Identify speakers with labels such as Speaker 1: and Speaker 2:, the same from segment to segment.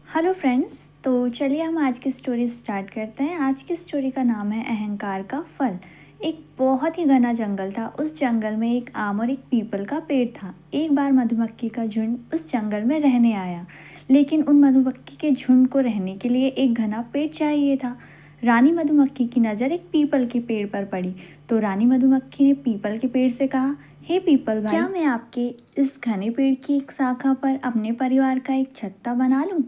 Speaker 1: Hello friends. तो चलिए हम आज की स्टोरी स्टार्ट करते हैं। आज की स्टोरी का नाम है अहंकार का फल। एक बहुत ही घना जंगल था। उस जंगल में एक आम और एक पीपल का पेड़ था। एक बार मधुमक्खी का झुंड उस जंगल में रहने आया, लेकिन उन मधुमक्खी के झुंड को रहने के लिए एक घना पेड़ चाहिए था। रानी मधुमक्खी की नज़र एक पीपल के पेड़ पर पड़ी, तो रानी मधुमक्खी ने पीपल के पेड़ से कहा, हे पीपल भाई, क्या मैं आपके इस घने पेड़ की एक शाखा पर अपने परिवार का एक छत्ता बना लूं?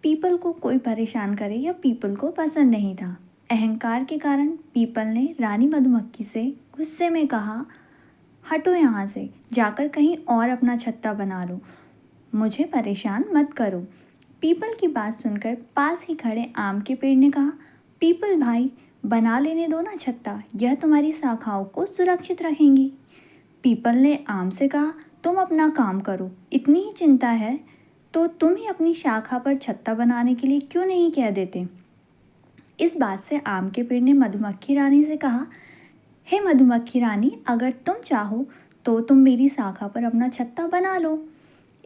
Speaker 1: पीपल को कोई परेशान करे या पीपल को पसंद नहीं था। अहंकार के कारण पीपल ने रानी मधुमक्खी से गुस्से में कहा, हटो यहाँ से, जाकर कहीं और अपना छत्ता बना लो, मुझे परेशान मत करो। पीपल की बात सुनकर पास ही खड़े आम के पेड़ ने कहा, पीपल भाई, बना लेने दो ना छत्ता, यह तुम्हारी शाखाओं को सुरक्षित रखेंगी। पीपल ने आम से कहा, तुम अपना काम करो, इतनी ही चिंता है तो तुम ही अपनी शाखा पर छत्ता बनाने के लिए क्यों नहीं कह देते। इस बात से आम के पेड़ ने मधुमक्खी रानी से कहा, हे मधुमक्खी रानी, अगर तुम चाहो तो तुम मेरी शाखा पर अपना छत्ता बना लो।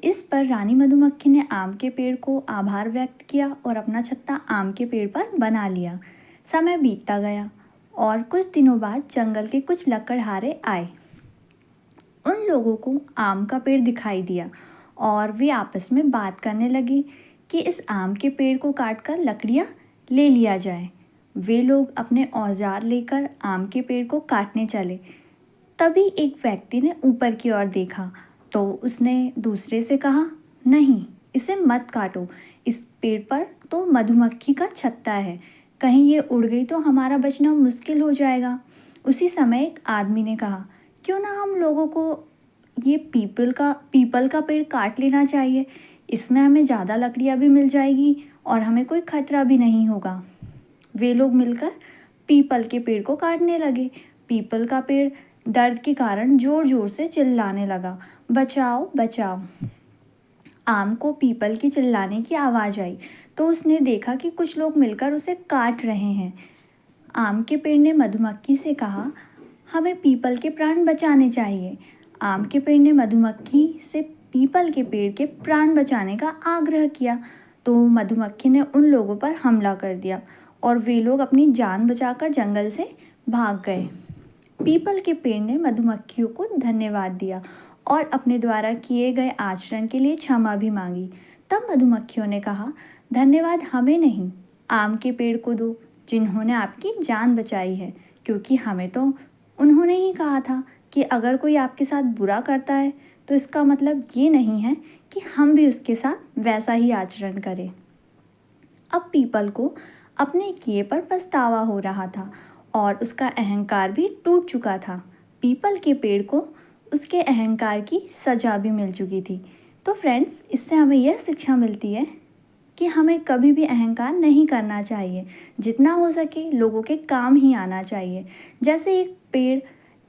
Speaker 1: इस पर रानी मधुमक्खी ने आम के पेड़ को आभार व्यक्त किया और अपना छत्ता आम के पेड़ पर बना लिया। समय बीतता गया और कुछ दिनों बाद जंगल के कुछ लकड़हारे आए। उन लोगों को आम का पेड़ दिखाई दिया और वे आपस में बात करने लगे कि इस आम के पेड़ को काटकर लकड़ियाँ ले लिया जाए। वे लोग अपने औजार लेकर आम के पेड़ को काटने चले। तभी एक व्यक्ति ने ऊपर की ओर देखा तो उसने दूसरे से कहा, नहीं, इसे मत काटो, इस पेड़ पर तो मधुमक्खी का छत्ता है, कहीं ये उड़ गई तो हमारा बचना मुश्किल हो जाएगा। उसी समय एक आदमी ने कहा, क्यों ना हम लोगों को ये पीपल का पेड़ काट लेना चाहिए, इसमें हमें ज़्यादा लकड़ियाँ भी मिल जाएगी और हमें कोई खतरा भी नहीं होगा। वे लोग मिलकर पीपल के पेड़ को काटने लगे। पीपल का पेड़ दर्द के कारण ज़ोर ज़ोर से चिल्लाने लगा, बचाओ बचाओ। आम को पीपल की चिल्लाने की आवाज़ आई तो उसने देखा कि कुछ लोग मिलकर उसे काट रहे हैं। आम के पेड़ ने मधुमक्खी से कहा, हमें पीपल के प्राण बचाने चाहिए। आम के पेड़ ने मधुमक्खी से पीपल के पेड़ के प्राण बचाने का आग्रह किया, तो मधुमक्खी ने उन लोगों पर हमला कर दिया और वे लोग अपनी जान बचाकर जंगल से भाग गए। पीपल के पेड़ ने मधुमक्खियों को धन्यवाद दिया और अपने द्वारा किए गए आचरण के लिए क्षमा भी मांगी। तब मधुमक्खियों ने कहा, धन्यवाद हमें नहीं, आम के पेड़ को दो, जिन्होंने आपकी जान बचाई है, क्योंकि हमें तो उन्होंने ही कहा था कि अगर कोई आपके साथ बुरा करता है तो इसका मतलब ये नहीं है कि हम भी उसके साथ वैसा ही आचरण करें। अब पीपल को अपने किए पर पछतावा हो रहा था और उसका अहंकार भी टूट चुका था। पीपल के पेड़ को उसके अहंकार की सजा भी मिल चुकी थी। तो फ्रेंड्स, इससे हमें यह शिक्षा मिलती है कि हमें कभी भी अहंकार नहीं करना चाहिए। जितना हो सके लोगों के काम ही आना चाहिए। जैसे एक पेड़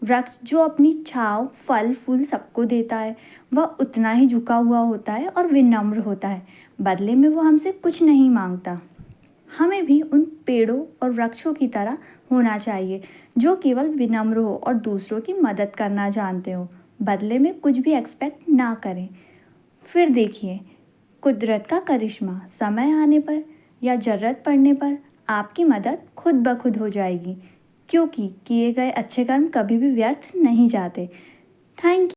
Speaker 1: वृक्ष जो अपनी छाँव फल फूल सबको देता है, वह उतना ही झुका हुआ होता है और विनम्र होता है। बदले में वो हमसे कुछ नहीं मांगता। हमें भी उन पेड़ों और वृक्षों की तरह होना चाहिए जो केवल विनम्र हो और दूसरों की मदद करना जानते हो, बदले में कुछ भी एक्सपेक्ट ना करें। फिर देखिए, कुदरत का करिश्मा, समय आने पर या ज़रूरत पड़ने पर आपकी मदद खुद ब खुद हो जाएगी, क्योंकि किए गए अच्छे कर्म कभी भी व्यर्थ नहीं जाते। थैंक